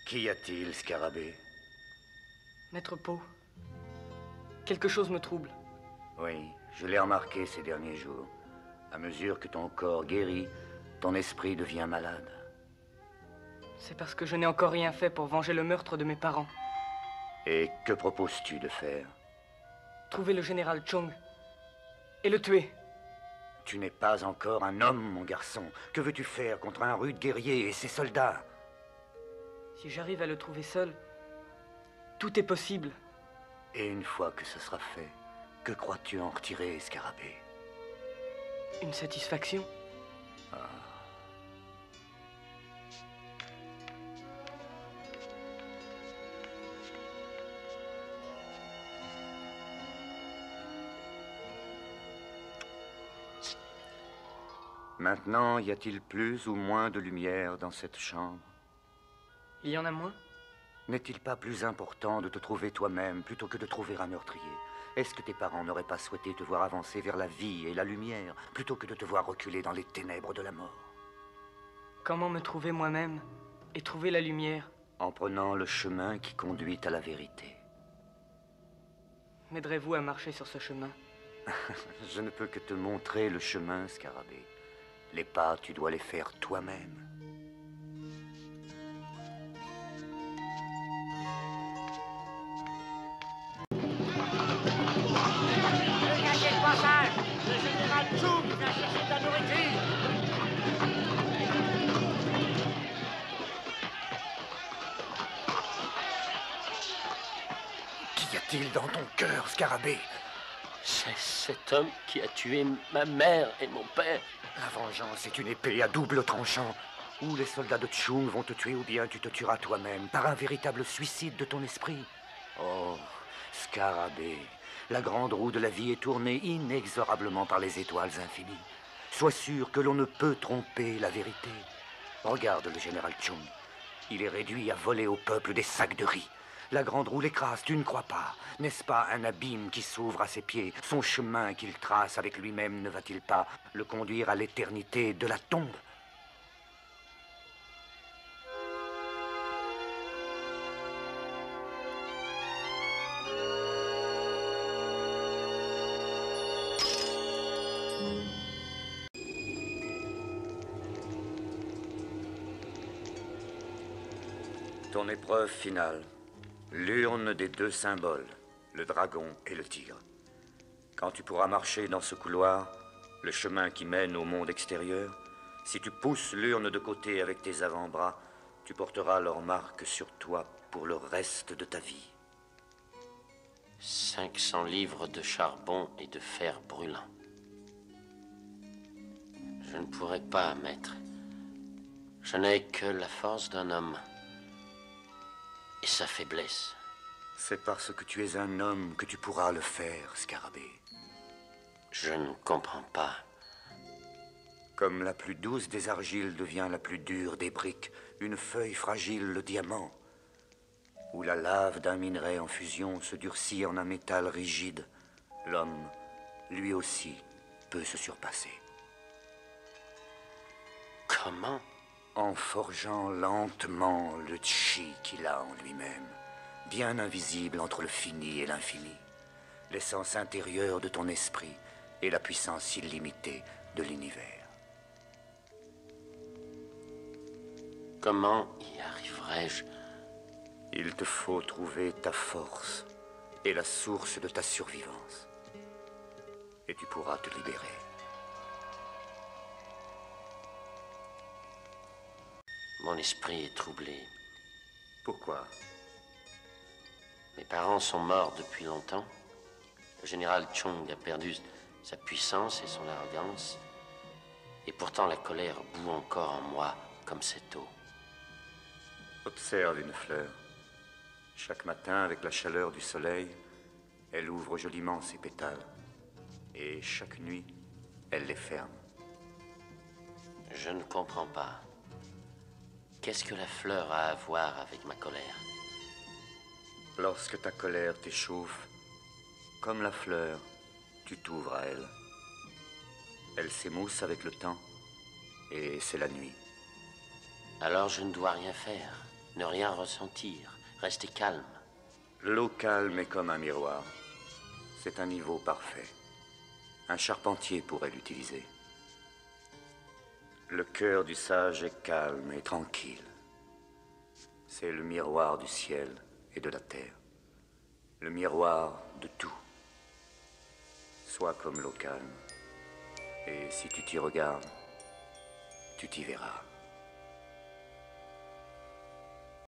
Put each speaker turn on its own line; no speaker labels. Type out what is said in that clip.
Qu'y a-t-il, Scarabée?
Maître Poe, quelque chose me trouble.
Oui, je l'ai remarqué ces derniers jours. À mesure que ton corps guérit, ton esprit devient malade.
C'est parce que je n'ai encore rien fait pour venger le meurtre de mes parents.
Et que proposes-tu de faire?
Trouver le général Chung et le tuer.
Tu n'es pas encore un homme, mon garçon. Que veux-tu faire contre un rude guerrier et ses soldats?
Si j'arrive à le trouver seul, tout est possible.
Et une fois que ce sera fait, que crois-tu en retirer, Scarabée?
Une satisfaction.
Maintenant, y a-t-il plus ou moins de lumière dans cette chambre?
Il y en a moins?
N'est-il pas plus important de te trouver toi-même plutôt que de trouver un meurtrier? Est-ce que tes parents n'auraient pas souhaité te voir avancer vers la vie et la lumière plutôt que de te voir reculer dans les ténèbres de la mort?
Comment me trouver moi-même et trouver la lumière?
En prenant le chemin qui conduit à la vérité.
M'aiderez-vous à marcher sur ce chemin?
Je ne peux que te montrer le chemin, Scarabée. Les pas, tu dois les faire toi-même.
Dégagez le passage! Le général Chung vient chercher de la nourriture!
Qu'y a-t-il dans ton cœur, Scarabée?
C'est cet homme qui a tué ma mère et mon père.
La vengeance est une épée à double tranchant. Ou les soldats de Chung vont te tuer, ou bien tu te tueras toi-même par un véritable suicide de ton esprit. Oh, Scarabée, la grande roue de la vie est tournée inexorablement par les étoiles infinies. Sois sûr que l'on ne peut tromper la vérité. Regarde le général Chung. Il est réduit à voler au peuple des sacs de riz. La grande roue l'écrase, tu ne crois pas? N'est-ce pas un abîme qui s'ouvre à ses pieds? Son chemin qu'il trace avec lui-même ne va-t-il pas le conduire à l'éternité de la tombe? Ton épreuve finale. L'urne des deux symboles, le dragon et le tigre. Quand tu pourras marcher dans ce couloir, le chemin qui mène au monde extérieur, si tu pousses l'urne de côté avec tes avant-bras, tu porteras leur marque sur toi pour le reste de ta vie.
500 livres de charbon et de fer brûlant. Je ne pourrai pas, maître. Je n'ai que la force d'un homme. Et sa faiblesse.
C'est parce que tu es un homme que tu pourras le faire, Scarabée.
Je ne comprends pas.
Comme la plus douce des argiles devient la plus dure des briques, une feuille fragile le diamant, ou la lave d'un minerai en fusion se durcit en un métal rigide, l'homme, lui aussi, peut se surpasser.
Comment?
En forgeant lentement le chi qu'il a en lui-même, bien invisible entre le fini et l'infini, l'essence intérieure de ton esprit et la puissance illimitée de l'univers.
Comment y arriverai-je?
Il te faut trouver ta force et la source de ta survivance. Et tu pourras te libérer.
Mon esprit est troublé.
Pourquoi?
Mes parents sont morts depuis longtemps. Le général Chung a perdu sa puissance et son arrogance. Et pourtant la colère bout encore en moi comme cette eau.
Observe une fleur. Chaque matin, avec la chaleur du soleil, elle ouvre joliment ses pétales. Et chaque nuit, elle les ferme.
Je ne comprends pas. Qu'est-ce que la fleur a à voir avec ma colère?
Lorsque ta colère t'échauffe, comme la fleur, tu t'ouvres à elle. Elle s'émousse avec le temps, et c'est la nuit.
Alors je ne dois rien faire. Ne rien ressentir, rester calme.
L'eau calme est comme un miroir. C'est un niveau parfait. Un charpentier pourrait l'utiliser. Le cœur du sage est calme et tranquille. C'est le miroir du ciel et de la terre. Le miroir de tout. Sois comme l'eau calme. Et si tu t'y regardes, tu t'y verras.